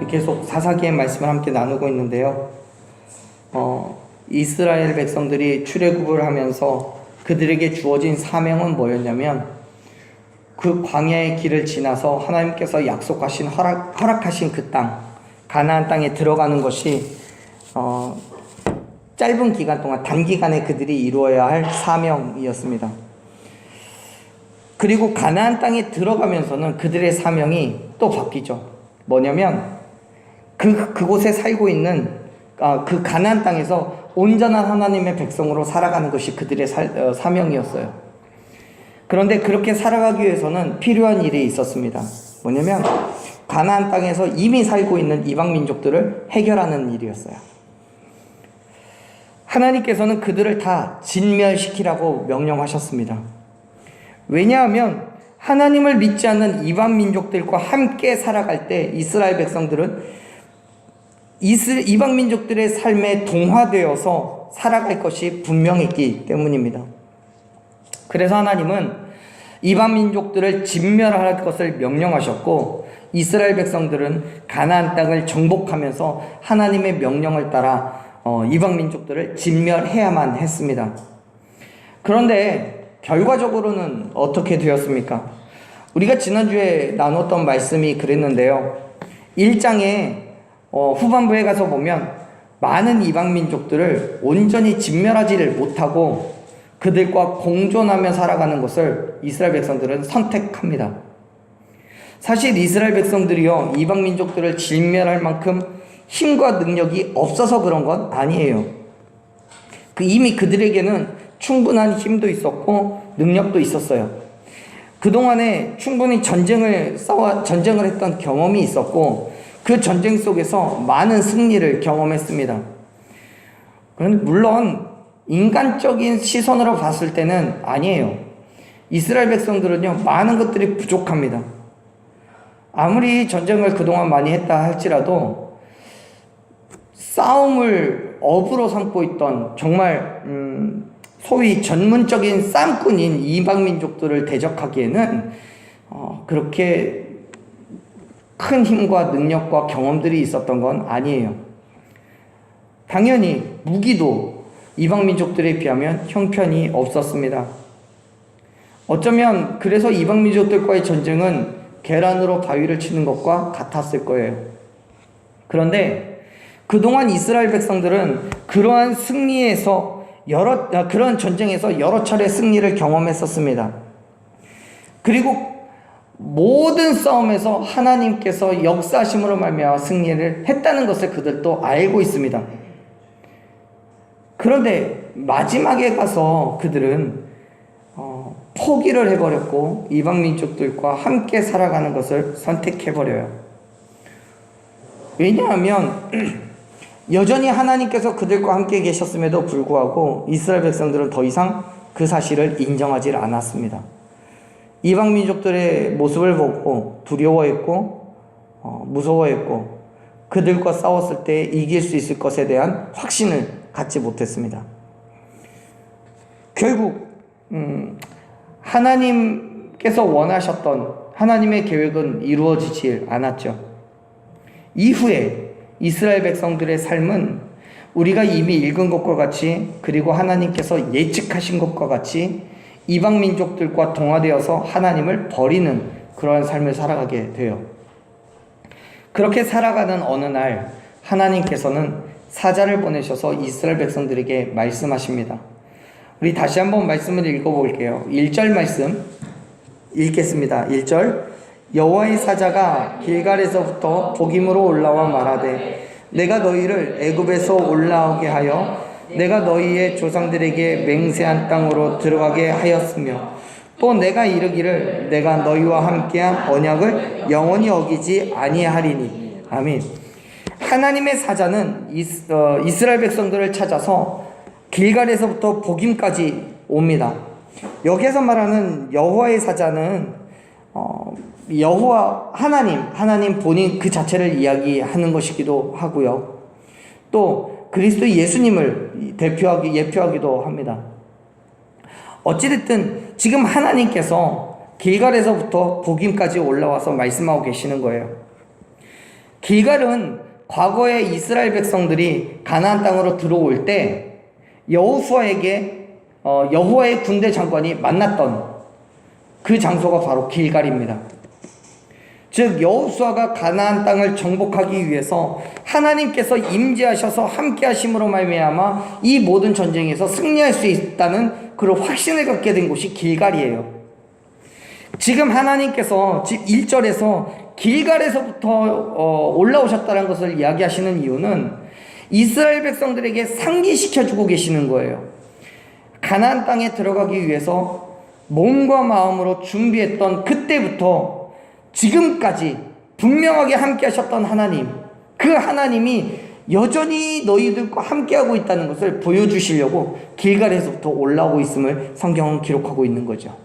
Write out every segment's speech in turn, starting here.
계속 사사기의 말씀을 함께 나누고 있는데요. 이스라엘 백성들이 출애굽을 하면서 그들에게 주어진 사명은 뭐였냐면, 그 광야의 길을 지나서 하나님께서 약속하신 허락하신 그 땅, 가나안 땅에 들어가는 것이 짧은 기간 동안 단기간에 그들이 이루어야 할 사명이었습니다. 그리고 가나안 땅에 들어가면서는 그들의 사명이 또 바뀌죠. 뭐냐면 그곳에 살고 있는 그 가나안 땅에서 온전한 하나님의 백성으로 살아가는 것이 그들의 사명이었어요. 그런데 그렇게 살아가기 위해서는 필요한 일이 있었습니다. 뭐냐면 가나안 땅에서 이미 살고 있는 이방 민족들을 해결하는 일이었어요. 하나님께서는 그들을 다 진멸시키라고 명령하셨습니다. 왜냐하면 하나님을 믿지 않는 이방 민족들과 함께 살아갈 때 이스라엘 백성들은 이방 민족들의 삶에 동화되어서 살아갈 것이 분명했기 때문입니다. 그래서 하나님은 이방 민족들을 진멸할 것을 명령하셨고, 이스라엘 백성들은 가나안 땅을 정복하면서 하나님의 명령을 따라 이방 민족들을 진멸해야만 했습니다. 그런데 결과적으로는 어떻게 되었습니까? 우리가 지난주에 나눴던 말씀이 그랬는데요. 1장에 후반부에 가서 보면 많은 이방 민족들을 온전히 진멸하지를 못하고 그들과 공존하며 살아가는 것을 이스라엘 백성들은 선택합니다. 사실 이스라엘 백성들이요, 이방 민족들을 진멸할 만큼 힘과 능력이 없어서 그런 건 아니에요. 이미 그들에게는 충분한 힘도 있었고 능력도 있었어요. 그동안에 충분히 전쟁을 했던 경험이 있었고, 그 전쟁 속에서 많은 승리를 경험했습니다. 그런데 물론 인간적인 시선으로 봤을 때는 아니에요. 이스라엘 백성들은요, 많은 것들이 부족합니다. 아무리 전쟁을 그동안 많이 했다 할지라도 싸움을 업으로 삼고 있던 정말 소위 전문적인 쌈꾼인 이방 민족들을 대적하기에는 그렇게 큰 힘과 능력과 경험들이 있었던 건 아니에요. 당연히 무기도 이방 민족들에 비하면 형편이 없었습니다. 어쩌면 그래서 이방 민족들과의 전쟁은 계란으로 바위를 치는 것과 같았을 거예요. 그런데 그동안 이스라엘 백성들은 그러한 그런 전쟁에서 여러 차례 승리를 경험했었습니다. 그리고 모든 싸움에서 하나님께서 역사하심으로 말미암아 승리를 했다는 것을 그들도 알고 있습니다. 그런데 마지막에 가서 그들은 포기를 해버렸고 이방 민족들과 함께 살아가는 것을 선택해버려요. 왜냐하면 여전히 하나님께서 그들과 함께 계셨음에도 불구하고 이스라엘 백성들은 더 이상 그 사실을 인정하지 않았습니다. 이방 민족들의 모습을 보고 두려워했고 무서워했고, 그들과 싸웠을 때 이길 수 있을 것에 대한 확신을 갖지 못했습니다. 결국 하나님께서 원하셨던 하나님의 계획은 이루어지지 않았죠. 이후에 이스라엘 백성들의 삶은 우리가 이미 읽은 것과 같이, 그리고 하나님께서 예측하신 것과 같이 이방 민족들과 동화되어서 하나님을 버리는 그러한 삶을 살아가게 돼요. 그렇게 살아가는 어느 날 하나님께서는 사자를 보내셔서 이스라엘 백성들에게 말씀하십니다. 우리 다시 한번 말씀을 읽어볼게요. 1절 말씀 읽겠습니다. 1절, 여호와의 사자가 길갈에서부터 복임으로 올라와 말하되, 내가 너희를 애굽에서 올라오게 하여 내가 너희의 조상들에게 맹세한 땅으로 들어가게 하였으며, 또 내가 이르기를 내가 너희와 함께한 언약을 영원히 어기지 아니하리니. 아멘. 하나님의 사자는 이스라엘 백성들을 찾아서 길갈에서부터 복임까지 옵니다. 여기에서 말하는 여호와의 사자는 여호와 하나님 본인 그 자체를 이야기하는 것이기도 하고요. 또 그리스도 예수님을 예표하기도 합니다. 어찌됐든 지금 하나님께서 길갈에서부터 복임까지 올라와서 말씀하고 계시는 거예요. 길갈은 과거에 이스라엘 백성들이 가나안 땅으로 들어올 때 여호와의 군대 장관이 만났던 그 장소가 바로 길갈입니다. 즉 여호수아가 가나안 땅을 정복하기 위해서 하나님께서 임재하셔서 함께 하심으로 말미암아 이 모든 전쟁에서 승리할 수 있다는 그런 확신을 갖게 된 곳이 길갈이에요. 지금 하나님께서 1절에서 길갈에서부터 올라오셨다는 것을 이야기하시는 이유는 이스라엘 백성들에게 상기시켜주고 계시는 거예요. 가나안 땅에 들어가기 위해서 몸과 마음으로 준비했던 그때부터 지금까지 분명하게 함께 하셨던 하나님, 그 하나님이 여전히 너희들과 함께하고 있다는 것을 보여주시려고 길갈에서부터 올라오고 있음을 성경은 기록하고 있는 거죠.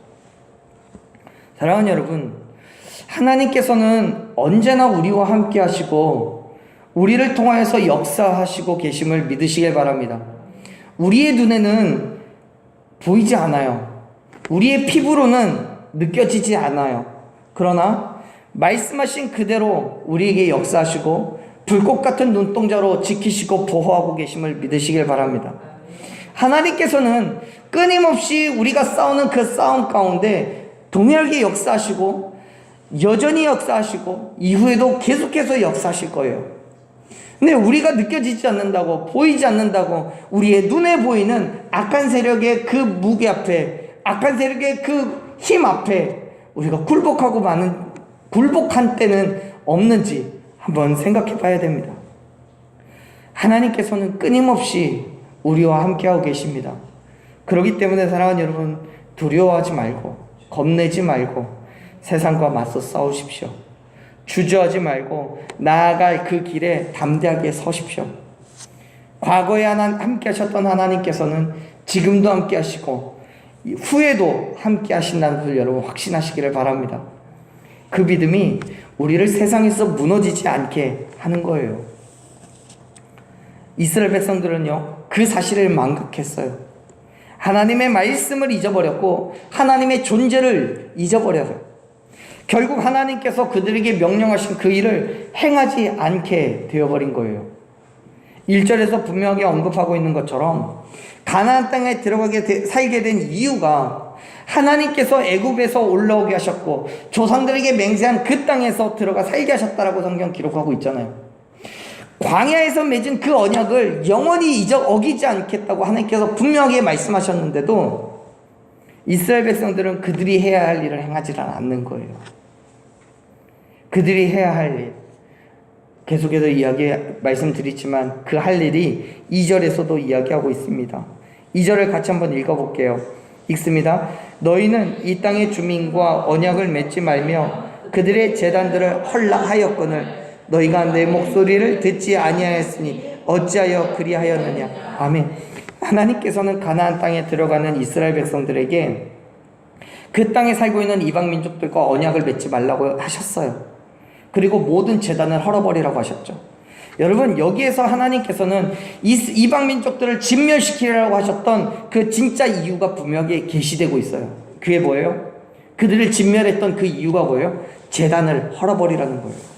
사랑하는 여러분, 하나님께서는 언제나 우리와 함께 하시고 우리를 통하여서 역사하시고 계심을 믿으시길 바랍니다. 우리의 눈에는 보이지 않아요. 우리의 피부로는 느껴지지 않아요. 그러나 말씀하신 그대로 우리에게 역사하시고 불꽃 같은 눈동자로 지키시고 보호하고 계심을 믿으시길 바랍니다. 하나님께서는 끊임없이 우리가 싸우는 그 싸움 가운데 동일하게 역사하시고 여전히 역사하시고 이후에도 계속해서 역사하실 거예요. 근데 우리가 느껴지지 않는다고, 보이지 않는다고 우리의 눈에 보이는 악한 세력의 그 무게 앞에, 악한 세력의 그 힘 앞에 우리가 굴복한 때는 없는지 한번 생각해 봐야 됩니다. 하나님께서는 끊임없이 우리와 함께하고 계십니다. 그렇기 때문에 사랑하는 여러분, 두려워하지 말고 겁내지 말고 세상과 맞서 싸우십시오. 주저하지 말고 나아갈 그 길에 담대하게 서십시오. 과거에 함께 하셨던 하나님께서는 지금도 함께 하시고 후에도 함께 하신다는 것을 여러분 확신하시기를 바랍니다. 그 믿음이 우리를 세상에서 무너지지 않게 하는 거예요. 이스라엘 백성들은요, 그 사실을 망각했어요. 하나님의 말씀을 잊어버렸고 하나님의 존재를 잊어버려요. 결국 하나님께서 그들에게 명령하신 그 일을 행하지 않게 되어버린 거예요. 1절에서 분명하게 언급하고 있는 것처럼 가나안 땅에 살게 된 이유가 하나님께서 애굽에서 올라오게 하셨고 조상들에게 맹세한 그 땅에서 들어가 살게 하셨다라고 성경 기록하고 있잖아요. 광야에서 맺은 그 언약을 영원히 어기지 않겠다고 하나님께서 분명하게 말씀하셨는데도 이스라엘 백성들은 그들이 해야 할 일을 행하지 않는 거예요. 그들이 해야 할 일, 계속해서 말씀드리지만 그 할 일이 2절에서도 이야기하고 있습니다. 2절을 같이 한번 읽어볼게요. 읽습니다. 너희는 이 땅의 주민과 언약을 맺지 말며 그들의 제단들을 헐락하였거늘 너희가 내 목소리를 듣지 아니하였으니 어찌하여 그리하였느냐. 아멘. 하나님께서는 가나안 땅에 들어가는 이스라엘 백성들에게 그 땅에 살고 있는 이방 민족들과 언약을 맺지 말라고 하셨어요. 그리고 모든 제단을 헐어버리라고 하셨죠. 여러분, 여기에서 하나님께서는 이방 민족들을 진멸시키라고 하셨던 그 진짜 이유가 분명하게 계시되고 있어요. 그게 뭐예요? 그들을 진멸했던 그 이유가 뭐예요? 제단을 헐어버리라는 거예요.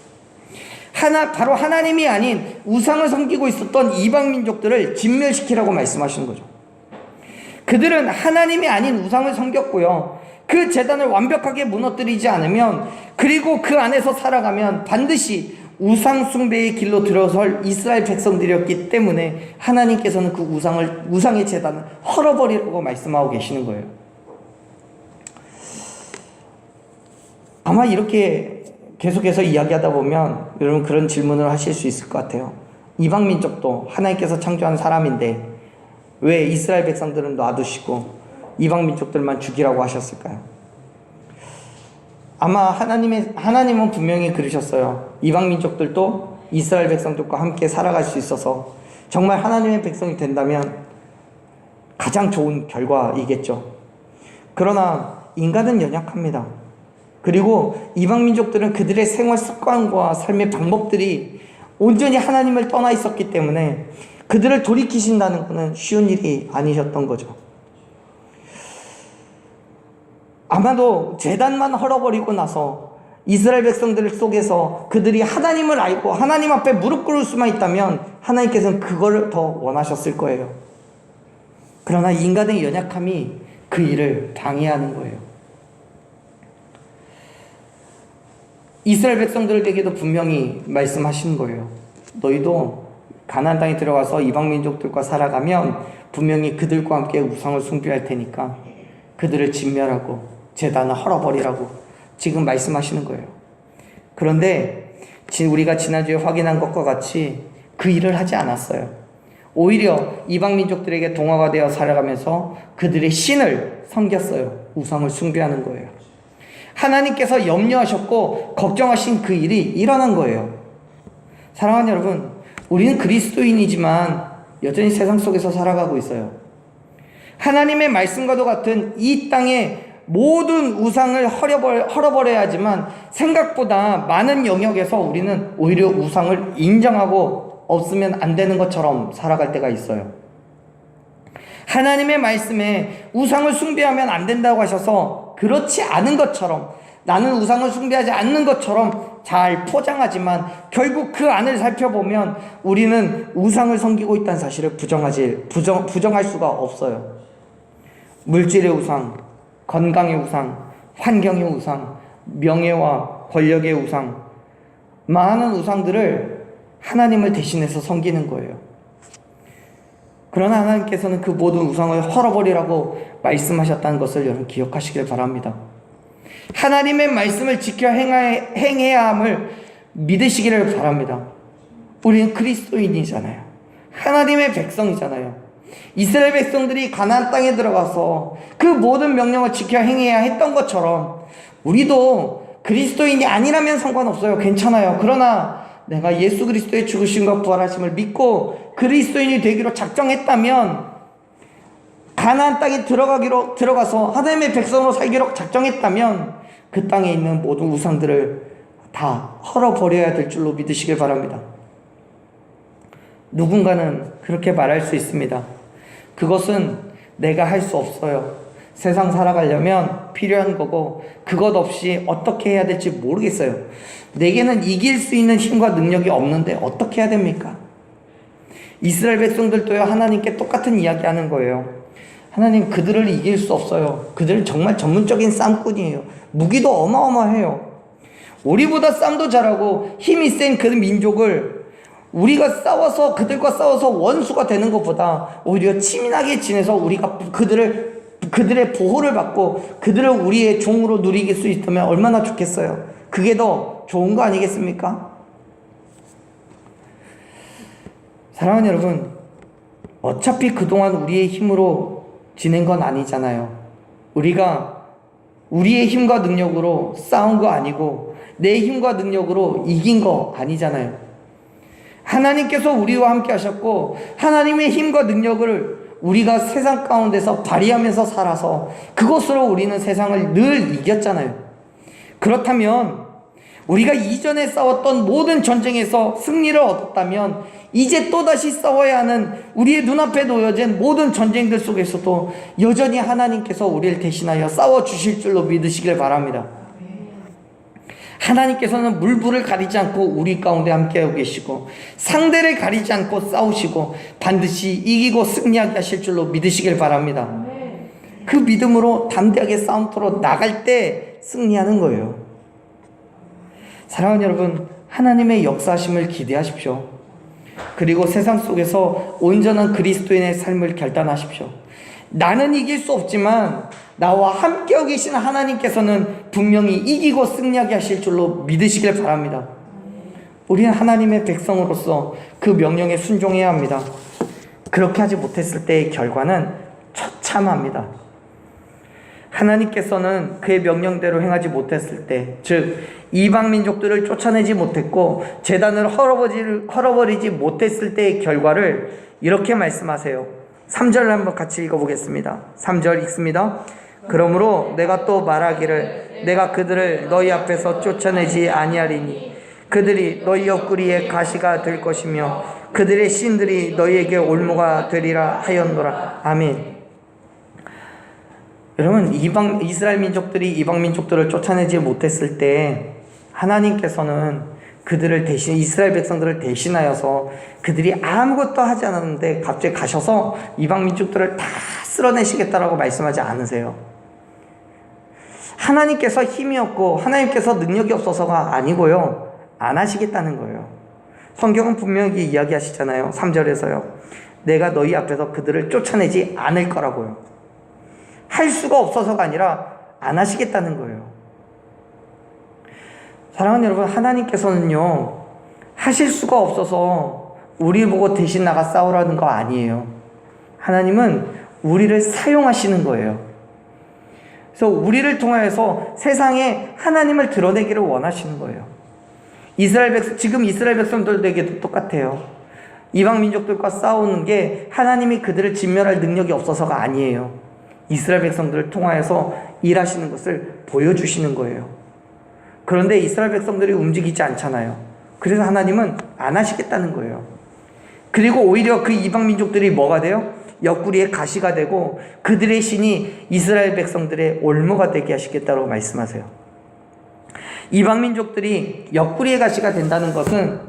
바로 하나님이 아닌 우상을 섬기고 있었던 이방 민족들을 진멸시키라고 말씀하시는 거죠. 그들은 하나님이 아닌 우상을 섬겼고요, 그 제단을 완벽하게 무너뜨리지 않으면, 그리고 그 안에서 살아가면 반드시 우상 숭배의 길로 들어설 이스라엘 백성들이었기 때문에 하나님께서는 그 우상의 제단을 헐어버리라고 말씀하고 계시는 거예요. 아마 이렇게 계속해서 이야기하다 보면 여러분 그런 질문을 하실 수 있을 것 같아요. 이방 민족도 하나님께서 창조한 사람인데 왜 이스라엘 백성들은 놔두시고 이방 민족들만 죽이라고 하셨을까요? 아마 하나님은 분명히 그러셨어요. 이방 민족들도 이스라엘 백성들과 함께 살아갈 수 있어서 정말 하나님의 백성이 된다면 가장 좋은 결과이겠죠. 그러나 인간은 연약합니다. 그리고 이방 민족들은 그들의 생활 습관과 삶의 방법들이 온전히 하나님을 떠나 있었기 때문에 그들을 돌이키신다는 것은 쉬운 일이 아니셨던 거죠. 아마도 제단만 헐어버리고 나서 이스라엘 백성들 속에서 그들이 하나님을 알고 하나님 앞에 무릎 꿇을 수만 있다면 하나님께서는 그걸 더 원하셨을 거예요. 그러나 인간의 연약함이 그 일을 방해하는 거예요. 이스라엘 백성들에게도 분명히 말씀하시는 거예요. 너희도 가나안 땅에 들어가서 이방 민족들과 살아가면 분명히 그들과 함께 우상을 숭배할 테니까 그들을 진멸하고 제단을 헐어버리라고 지금 말씀하시는 거예요. 그런데 우리가 지난주에 확인한 것과 같이 그 일을 하지 않았어요. 오히려 이방 민족들에게 동화가 되어 살아가면서 그들의 신을 섬겼어요. 우상을 숭배하는 거예요. 하나님께서 염려하셨고 걱정하신 그 일이 일어난 거예요. 사랑하는 여러분, 우리는 그리스도인이지만 여전히 세상 속에서 살아가고 있어요. 하나님의 말씀과도 같은 이 땅의 모든 우상을 헐어버려야 하지만 생각보다 많은 영역에서 우리는 오히려 우상을 인정하고 없으면 안 되는 것처럼 살아갈 때가 있어요. 하나님의 말씀에 우상을 숭배하면 안 된다고 하셔서 그렇지 않은 것처럼, 나는 우상을 숭배하지 않는 것처럼 잘 포장하지만 결국 그 안을 살펴보면 우리는 우상을 섬기고 있다는 사실을 부정할 수가 없어요. 물질의 우상, 건강의 우상, 환경의 우상, 명예와 권력의 우상, 많은 우상들을 하나님을 대신해서 섬기는 거예요. 그러나 하나님께서는 그 모든 우상을 헐어버리라고 말씀하셨다는 것을 여러분 기억하시길 바랍니다. 하나님의 말씀을 지켜 행해야 함을 믿으시기를 바랍니다. 우리는 그리스도인이잖아요. 하나님의 백성이잖아요. 이스라엘 백성들이 가나안 땅에 들어가서 그 모든 명령을 지켜 행해야 했던 것처럼 우리도 그리스도인이 아니라면 상관없어요. 괜찮아요. 그러나 내가 예수 그리스도의 죽으심과 부활하심을 믿고 그리스도인이 되기로 작정했다면, 가나안 땅에 들어가서 하나님의 백성으로 살기로 작정했다면 그 땅에 있는 모든 우상들을 다 헐어버려야 될 줄로 믿으시길 바랍니다. 누군가는 그렇게 말할 수 있습니다. 그것은 내가 할 수 없어요. 세상 살아가려면 필요한 거고 그것 없이 어떻게 해야 될지 모르겠어요. 내게는 이길 수 있는 힘과 능력이 없는데 어떻게 해야 됩니까? 이스라엘 백성들도요, 하나님께 똑같은 이야기 하는 거예요. 하나님, 그들을 이길 수 없어요. 그들은 정말 전문적인 싸움꾼이에요. 무기도 어마어마해요. 우리보다 싸움도 잘하고 힘이 센 그 민족을 그들과 싸워서 원수가 되는 것보다 오히려 치밀하게 지내서 우리가 그들의 보호를 받고 그들을 우리의 종으로 누리길 수 있다면 얼마나 좋겠어요. 그게 더 좋은 거 아니겠습니까? 사랑하는 여러분, 어차피 그동안 우리의 힘으로 지낸 건 아니잖아요. 우리가 우리의 힘과 능력으로 싸운 거 아니고 내 힘과 능력으로 이긴 거 아니잖아요. 하나님께서 우리와 함께 하셨고 하나님의 힘과 능력을 우리가 세상 가운데서 발휘하면서 살아서 그것으로 우리는 세상을 늘 이겼잖아요. 그렇다면 우리가 이전에 싸웠던 모든 전쟁에서 승리를 얻었다면 이제 또다시 싸워야 하는 우리의 눈앞에 놓여진 모든 전쟁들 속에서도 여전히 하나님께서 우리를 대신하여 싸워주실 줄로 믿으시길 바랍니다. 하나님께서는 물불을 가리지 않고 우리 가운데 함께하고 계시고 상대를 가리지 않고 싸우시고 반드시 이기고 승리하게 하실 줄로 믿으시길 바랍니다. 그 믿음으로 담대하게 싸움터로 나갈 때 승리하는 거예요. 사랑하는 여러분, 하나님의 역사하심을 기대하십시오. 그리고 세상 속에서 온전한 그리스도인의 삶을 결단하십시오. 나는 이길 수 없지만 나와 함께하고 계신 하나님께서는 분명히 이기고 승리하게 하실 줄로 믿으시길 바랍니다. 우리는 하나님의 백성으로서 그 명령에 순종해야 합니다. 그렇게 하지 못했을 때의 결과는 처참합니다. 하나님께서는 그의 명령대로 행하지 못했을 때, 즉 이방 민족들을 쫓아내지 못했고 제단을 헐어버리지 못했을 때의 결과를 이렇게 말씀하세요. 3절을 한번 같이 읽어보겠습니다. 3절 읽습니다. 그러므로 내가 또 말하기를 내가 그들을 너희 앞에서 쫓아내지 아니하리니 그들이 너희 옆구리에 가시가 될 것이며 그들의 신들이 너희에게 올무가 되리라 하였노라. 아멘. 여러분, 이스라엘 민족들이 이방 민족들을 쫓아내지 못했을 때 하나님께서는 그들을 대신, 이스라엘 백성들을 대신하여서 그들이 아무것도 하지 않았는데 갑자기 가셔서 이방 민족들을 다 쓸어내시겠다라고 말씀하지 않으세요. 하나님께서 힘이 없고 하나님께서 능력이 없어서가 아니고요, 안 하시겠다는 거예요. 성경은 분명히 이야기하시잖아요. 3절에서요. 내가 너희 앞에서 그들을 쫓아내지 않을 거라고요. 할 수가 없어서가 아니라 안 하시겠다는 거예요. 사랑하는 여러분, 하나님께서는요, 하실 수가 없어서 우리 보고 대신 나가 싸우라는 거 아니에요. 하나님은 우리를 사용하시는 거예요. 그래서 우리를 통하여서 세상에 하나님을 드러내기를 원하시는 거예요. 지금 이스라엘 백성들에게도 똑같아요. 이방 민족들과 싸우는 게 하나님이 그들을 진멸할 능력이 없어서가 아니에요. 이스라엘 백성들을 통하여서 일하시는 것을 보여주시는 거예요. 그런데 이스라엘 백성들이 움직이지 않잖아요. 그래서 하나님은 안 하시겠다는 거예요. 그리고 오히려 그 이방 민족들이 뭐가 돼요? 옆구리에 가시가 되고 그들의 신이 이스라엘 백성들의 올무가 되게 하시겠다고 말씀하세요. 이방 민족들이 옆구리에 가시가 된다는 것은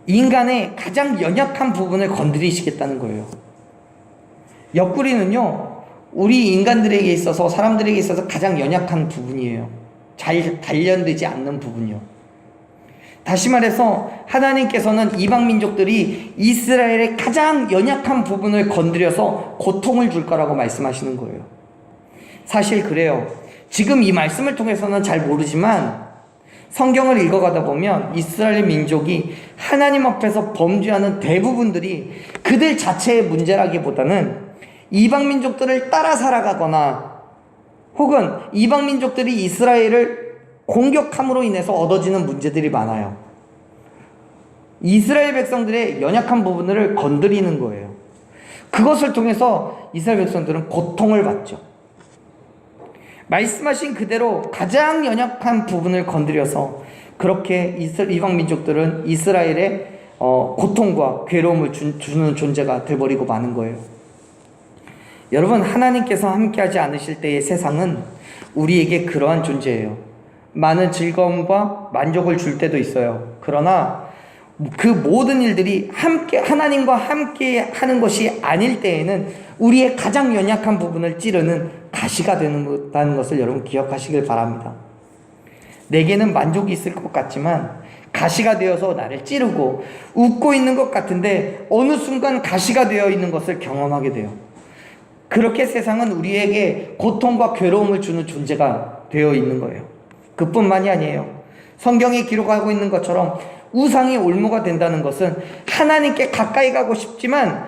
인간의 가장 연약한 부분을 건드리시겠다는 거예요. 옆구리는요, 우리 인간들에게 있어서, 사람들에게 있어서 가장 연약한 부분이에요. 잘 단련되지 않는 부분이요. 다시 말해서 하나님께서는 이방 민족들이 이스라엘의 가장 연약한 부분을 건드려서 고통을 줄 거라고 말씀하시는 거예요. 사실 그래요. 지금 이 말씀을 통해서는 잘 모르지만 성경을 읽어가다 보면 이스라엘 민족이 하나님 앞에서 범죄하는 대부분들이 그들 자체의 문제라기보다는 이방 민족들을 따라 살아가거나 혹은 이방 민족들이 이스라엘을 공격함으로 인해서 얻어지는 문제들이 많아요. 이스라엘 백성들의 연약한 부분을 건드리는 거예요. 그것을 통해서 이스라엘 백성들은 고통을 받죠. 말씀하신 그대로 가장 연약한 부분을 건드려서 그렇게 이방 민족들은 이스라엘의 고통과 괴로움을 주는 존재가 되어버리고 마는 거예요. 여러분, 하나님께서 함께하지 않으실 때의 세상은 우리에게 그러한 존재예요. 많은 즐거움과 만족을 줄 때도 있어요. 그러나 그 모든 일들이 하나님과 함께 하는 것이 아닐 때에는 우리의 가장 연약한 부분을 찌르는 가시가 된다는 것을 여러분 기억하시길 바랍니다. 내게는 만족이 있을 것 같지만 가시가 되어서 나를 찌르고 웃고 있는 것 같은데 어느 순간 가시가 되어 있는 것을 경험하게 돼요. 그렇게 세상은 우리에게 고통과 괴로움을 주는 존재가 되어 있는 거예요. 그뿐만이 아니에요. 성경이 기록하고 있는 것처럼 우상이 올무가 된다는 것은 하나님께 가까이 가고 싶지만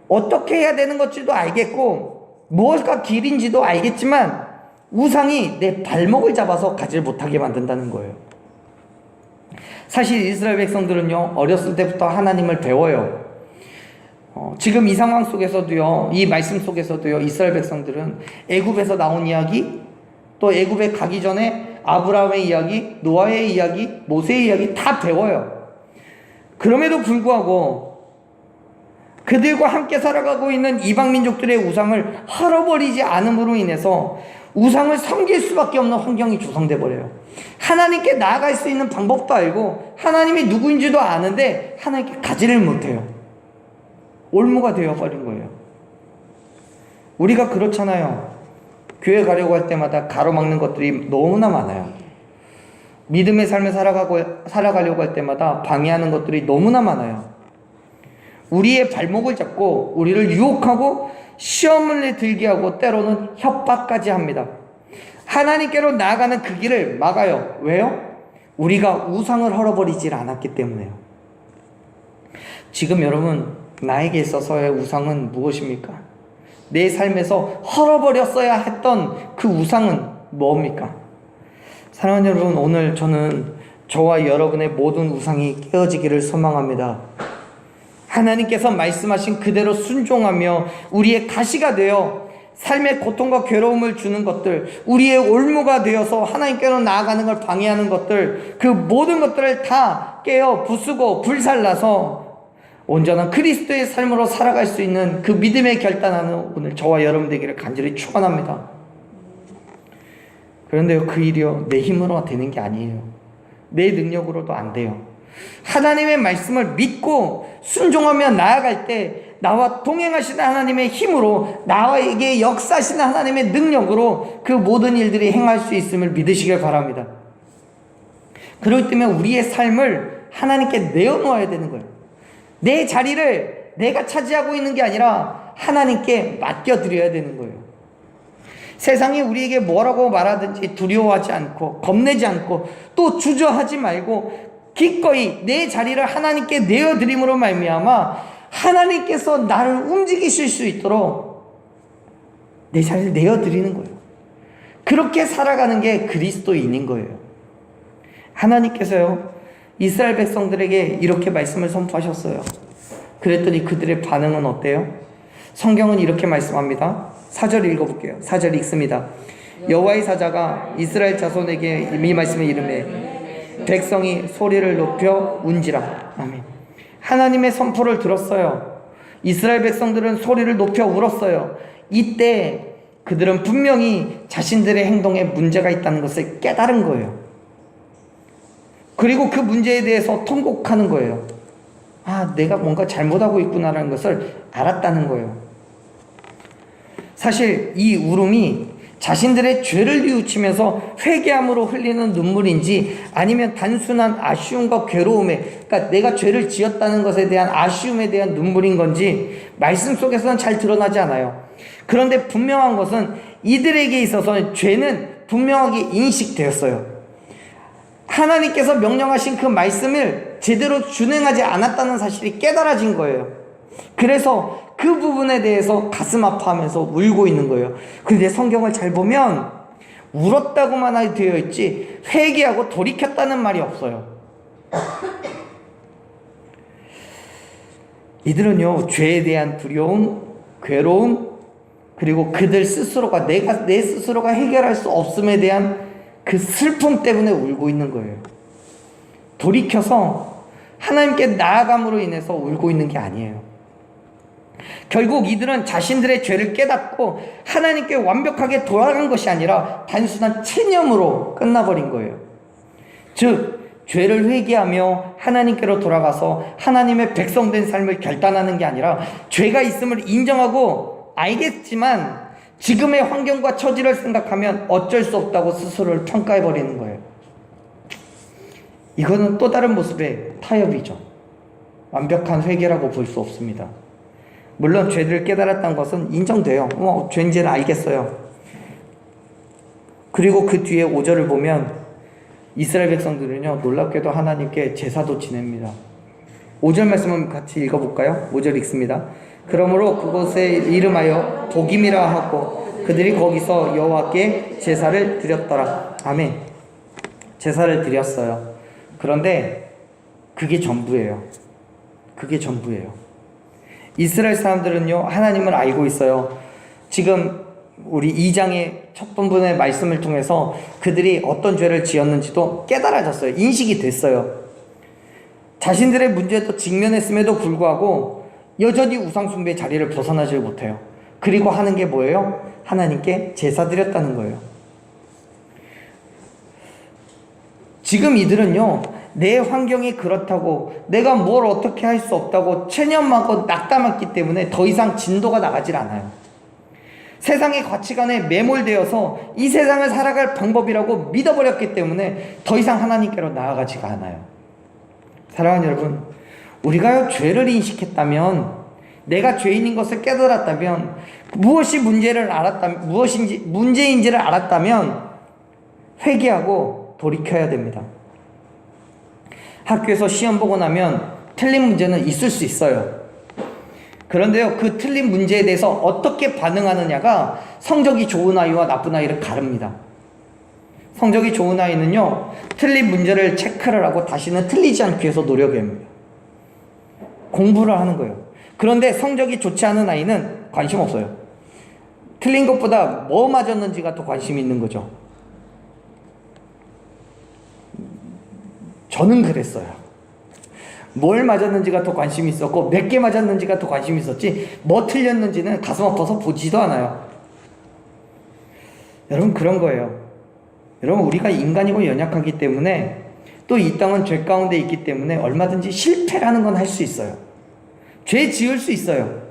어떻게 해야 되는 것지도 알겠고 무엇가 길인지도 알겠지만 우상이 내 발목을 잡아서 가지를 못하게 만든다는 거예요. 사실 이스라엘 백성들은요, 어렸을 때부터 하나님을 배워요. 지금 이 상황 속에서도요, 이 말씀 속에서도요, 이스라엘 백성들은 애굽에서 나온 이야기, 또 애굽에 가기 전에 아브라함의 이야기, 노아의 이야기, 모세의 이야기 다 배워요. 그럼에도 불구하고 그들과 함께 살아가고 있는 이방 민족들의 우상을 헐어버리지 않음으로 인해서 우상을 섬길 수밖에 없는 환경이 조성돼 버려요. 하나님께 나아갈 수 있는 방법도 알고 하나님이 누구인지도 아는데 하나님께 가지를 못해요. 올무가 되어버린 거예요. 우리가 그렇잖아요. 교회 가려고 할 때마다 가로막는 것들이 너무나 많아요. 믿음의 삶을 살아가려고 할 때마다 방해하는 것들이 너무나 많아요. 우리의 발목을 잡고 우리를 유혹하고 시험을 들게 하고 때로는 협박까지 합니다. 하나님께로 나아가는 그 길을 막아요. 왜요? 우리가 우상을 헐어버리질 않았기 때문에요. 지금 여러분, 나에게 있어서의 우상은 무엇입니까? 내 삶에서 헐어버렸어야 했던 그 우상은 뭡니까? 사랑하는 여러분, 오늘 저는 저와 여러분의 모든 우상이 깨어지기를 소망합니다. 하나님께서 말씀하신 그대로 순종하며 우리의 가시가 되어 삶의 고통과 괴로움을 주는 것들, 우리의 올무가 되어서 하나님께로 나아가는 걸 방해하는 것들, 그 모든 것들을 다 깨어 부수고 불살라서 온전한 그리스도의 삶으로 살아갈 수 있는 그 믿음의 결단하는 오늘 저와 여러분 되기를 간절히 축원합니다. 그런데요, 그 일이요, 내 힘으로 되는 게 아니에요. 내 능력으로도 안 돼요. 하나님의 말씀을 믿고 순종하며 나아갈 때 나와 동행하시는 하나님의 힘으로, 나에게 역사하시는 하나님의 능력으로 그 모든 일들이 행할 수 있음을 믿으시길 바랍니다. 그렇기 때문에 우리의 삶을 하나님께 내어놓아야 되는 거예요. 내 자리를 내가 차지하고 있는 게 아니라 하나님께 맡겨드려야 되는 거예요. 세상이 우리에게 뭐라고 말하든지 두려워하지 않고 겁내지 않고 또 주저하지 말고 기꺼이 내 자리를 하나님께 내어드림으로 말미암아 하나님께서 나를 움직이실 수 있도록 내 자리를 내어드리는 거예요. 그렇게 살아가는 게 그리스도인인 거예요. 하나님께서요, 이스라엘 백성들에게 이렇게 말씀을 선포하셨어요. 그랬더니 그들의 반응은 어때요? 성경은 이렇게 말씀합니다. 4절 읽어볼게요. 4절 읽습니다. 여호와의 사자가 이스라엘 자손에게 이 말씀을 이르매 백성이 소리를 높여 운지라. 아멘. 하나님의 선포를 들었어요. 이스라엘 백성들은 소리를 높여 울었어요. 이때 그들은 분명히 자신들의 행동에 문제가 있다는 것을 깨달은 거예요. 그리고 그 문제에 대해서 통곡하는 거예요. 아, 내가 뭔가 잘못하고 있구나라는 것을 알았다는 거예요. 사실 이 울음이 자신들의 죄를 뉘우치면서 회개함으로 흘리는 눈물인지 아니면 단순한 아쉬움과 괴로움에, 그러니까 내가 죄를 지었다는 것에 대한 아쉬움에 대한 눈물인 건지 말씀 속에서는 잘 드러나지 않아요. 그런데 분명한 것은 이들에게 있어서는 죄는 분명하게 인식되었어요. 하나님께서 명령하신 그 말씀을 제대로 준행하지 않았다는 사실이 깨달아진 거예요. 그래서 그 부분에 대해서 가슴 아파하면서 울고 있는 거예요. 그런데 성경을 잘 보면 울었다고만 되어 있지 회개하고 돌이켰다는 말이 없어요. 이들은요, 죄에 대한 두려움, 괴로움, 그리고 그들 스스로가 내 스스로가 해결할 수 없음에 대한 그 슬픔 때문에 울고 있는 거예요. 돌이켜서 하나님께 나아감으로 인해서 울고 있는 게 아니에요. 결국 이들은 자신들의 죄를 깨닫고 하나님께 완벽하게 돌아간 것이 아니라 단순한 체념으로 끝나버린 거예요. 즉, 죄를 회개하며 하나님께로 돌아가서 하나님의 백성된 삶을 결단하는 게 아니라 죄가 있음을 인정하고 알겠지만 지금의 환경과 처지를 생각하면 어쩔 수 없다고 스스로를 평가해버리는 거예요. 이거는 또 다른 모습의 타협이죠. 완벽한 회개라고 볼 수 없습니다. 물론 죄를 깨달았다는 것은 인정돼요. 죄인지는 알겠어요. 그리고 그 뒤에 5절을 보면 이스라엘 백성들은요, 놀랍게도 하나님께 제사도 지냅니다. 5절 말씀을 같이 읽어볼까요? 5절 읽습니다. 그러므로 그곳에 이름하여 복임이라 하고 그들이 거기서 여호와께 제사를 드렸더라. 아멘. 제사를 드렸어요. 그런데 그게 전부예요. 그게 전부예요. 이스라엘 사람들은요, 하나님을 알고 있어요. 지금 우리 2장의 첫 본문의 말씀을 통해서 그들이 어떤 죄를 지었는지도 깨달아졌어요. 인식이 됐어요. 자신들의 문제도 직면했음에도 불구하고 여전히 우상숭배의 자리를 벗어나지 못해요. 그리고 하는 게 뭐예요? 하나님께 제사 드렸다는 거예요. 지금 이들은요, 내 환경이 그렇다고 내가 뭘 어떻게 할 수 없다고 체념하고 낙담했기 때문에 더 이상 진도가 나가질 않아요. 세상의 가치관에 매몰되어서 이 세상을 살아갈 방법이라고 믿어버렸기 때문에 더 이상 하나님께로 나아가지가 않아요. 사랑하는 여러분, 우리가 죄를 인식했다면, 내가 죄인인 것을 깨달았다면, 무엇이 문제인지를 알았다면 회개하고 돌이켜야 됩니다. 학교에서 시험 보고 나면 틀린 문제는 있을 수 있어요. 그런데요, 그 틀린 문제에 대해서 어떻게 반응하느냐가 성적이 좋은 아이와 나쁜 아이를 가릅니다. 성적이 좋은 아이는요, 틀린 문제를 체크를 하고 다시는 틀리지 않기 위해서 노력합니다. 공부를 하는 거예요. 그런데 성적이 좋지 않은 아이는 관심 없어요. 틀린 것보다 뭐 맞았는지가 더 관심이 있는 거죠. 저는 그랬어요. 뭘 맞았는지가 더 관심이 있었고 몇 개 맞았는지가 더 관심이 있었지 뭐 틀렸는지는 가슴 아파서 보지도 않아요. 여러분, 그런 거예요. 여러분, 우리가 인간이고 연약하기 때문에, 또 이 땅은 죄 가운데 있기 때문에 얼마든지 실패라는 건 할 수 있어요. 죄 지을 수 있어요.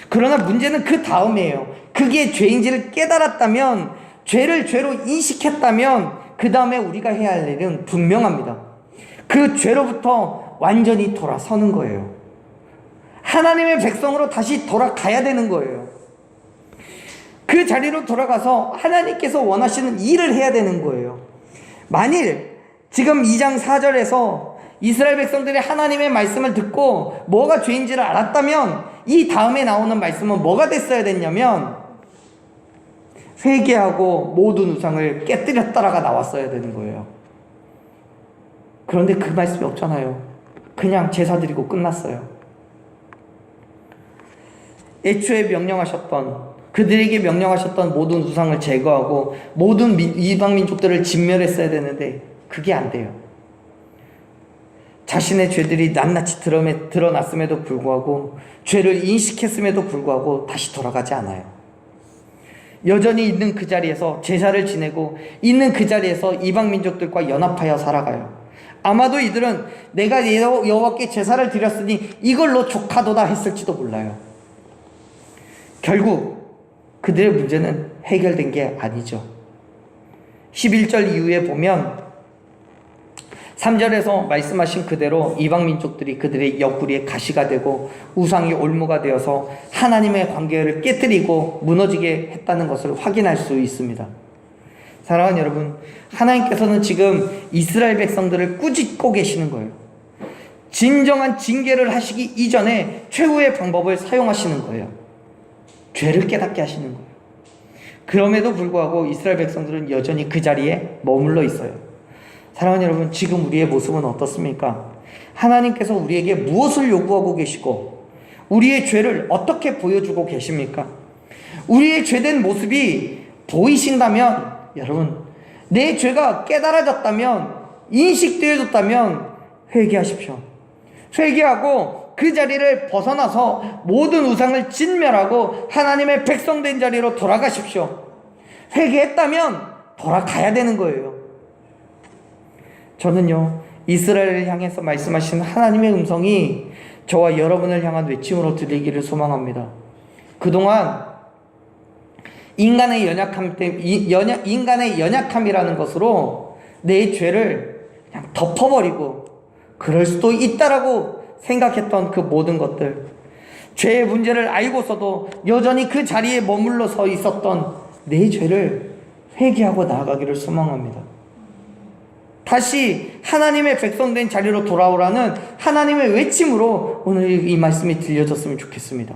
그러나 문제는 그 다음이에요. 그게 죄인지를 깨달았다면, 죄를 죄로 인식했다면 그 다음에 우리가 해야 할 일은 분명합니다. 그 죄로부터 완전히 돌아서는 거예요. 하나님의 백성으로 다시 돌아가야 되는 거예요. 그 자리로 돌아가서 하나님께서 원하시는 일을 해야 되는 거예요. 만일 지금 2장 4절에서 이스라엘 백성들이 하나님의 말씀을 듣고 뭐가 죄인지를 알았다면, 이 다음에 나오는 말씀은 뭐가 됐어야 됐냐면 회개하고 모든 우상을 깨뜨렸다라가 나왔어야 되는 거예요. 그런데 그 말씀이 없잖아요. 그냥 제사 드리고 끝났어요. 애초에 그들에게 명령하셨던 모든 우상을 제거하고 모든 이방 민족들을 진멸했어야 되는데 그게 안 돼요. 자신의 죄들이 낱낱이 드러났음에도 불구하고, 죄를 인식했음에도 불구하고 다시 돌아가지 않아요. 여전히 있는 그 자리에서 제사를 지내고 있는 그 자리에서 이방 민족들과 연합하여 살아가요. 아마도 이들은 내가 여호와께 제사를 드렸으니 이걸로 족하도다 했을지도 몰라요. 결국 그들의 문제는 해결된 게 아니죠. 11절 이후에 보면 3절에서 말씀하신 그대로 이방 민족들이 그들의 옆구리에 가시가 되고 우상이 올무가 되어서 하나님의 관계를 깨뜨리고 무너지게 했다는 것을 확인할 수 있습니다. 사랑하는 여러분, 하나님께서는 지금 이스라엘 백성들을 꾸짖고 계시는 거예요. 진정한 징계를 하시기 이전에 최후의 방법을 사용하시는 거예요. 죄를 깨닫게 하시는 거예요. 그럼에도 불구하고 이스라엘 백성들은 여전히 그 자리에 머물러 있어요. 사랑하는 여러분, 지금 우리의 모습은 어떻습니까? 하나님께서 우리에게 무엇을 요구하고 계시고 우리의 죄를 어떻게 보여주고 계십니까? 우리의 죄된 모습이 보이신다면, 여러분, 내 죄가 깨달아졌다면, 인식되어졌다면 회개하십시오. 회개하고 그 자리를 벗어나서 모든 우상을 진멸하고 하나님의 백성된 자리로 돌아가십시오. 회개했다면 돌아가야 되는 거예요. 저는요, 이스라엘을 향해서 말씀하신 하나님의 음성이 저와 여러분을 향한 외침으로 들리기를 소망합니다. 그동안 인간의 연약함이라는 것으로 내 죄를 그냥 덮어버리고 그럴 수도 있다라고 생각했던 그 모든 것들, 죄의 문제를 알고서도 여전히 그 자리에 머물러 서 있었던 내 죄를 회개하고 나아가기를 소망합니다. 다시 하나님의 백성된 자리로 돌아오라는 하나님의 외침으로 오늘 이 말씀이 들려졌으면 좋겠습니다.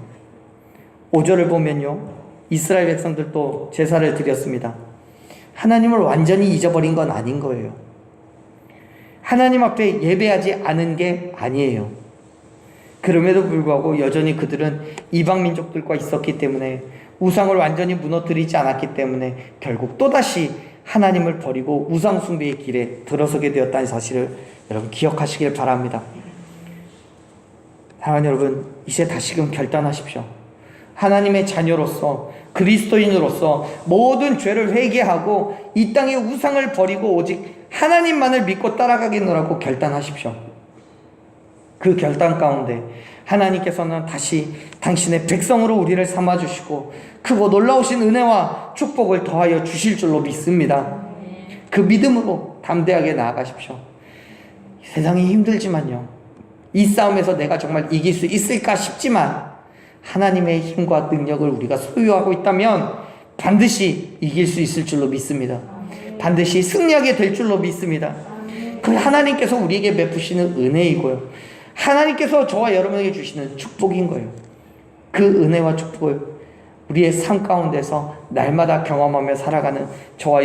5절을 보면요, 이스라엘 백성들도 제사를 드렸습니다. 하나님을 완전히 잊어버린 건 아닌 거예요. 하나님 앞에 예배하지 않은 게 아니에요. 그럼에도 불구하고 여전히 그들은 이방 민족들과 있었기 때문에, 우상을 완전히 무너뜨리지 않았기 때문에 결국 또다시 하나님을 버리고 우상 숭배의 길에 들어서게 되었다는 사실을 여러분 기억하시길 바랍니다. 사랑하는 여러분, 이제 다시금 결단하십시오. 하나님의 자녀로서, 그리스도인으로서 모든 죄를 회개하고 이 땅의 우상을 버리고 오직 하나님만을 믿고 따라가겠노라고 결단하십시오. 그 결단 가운데 하나님께서는 다시 당신의 백성으로 우리를 삼아주시고 크고 놀라우신 은혜와 축복을 더하여 주실 줄로 믿습니다. 그 믿음으로 담대하게 나아가십시오. 세상이 힘들지만요, 이 싸움에서 내가 정말 이길 수 있을까 싶지만 하나님의 힘과 능력을 우리가 소유하고 있다면 반드시 이길 수 있을 줄로 믿습니다. 반드시 승리하게 될 줄로 믿습니다. 그 하나님께서 우리에게 베푸시는 은혜이고요, 하나님께서 저와 여러분에게 주시는 축복인 거예요. 그 은혜와 축복을 우리의 삶 가운데서 날마다 경험하며 살아가는 저와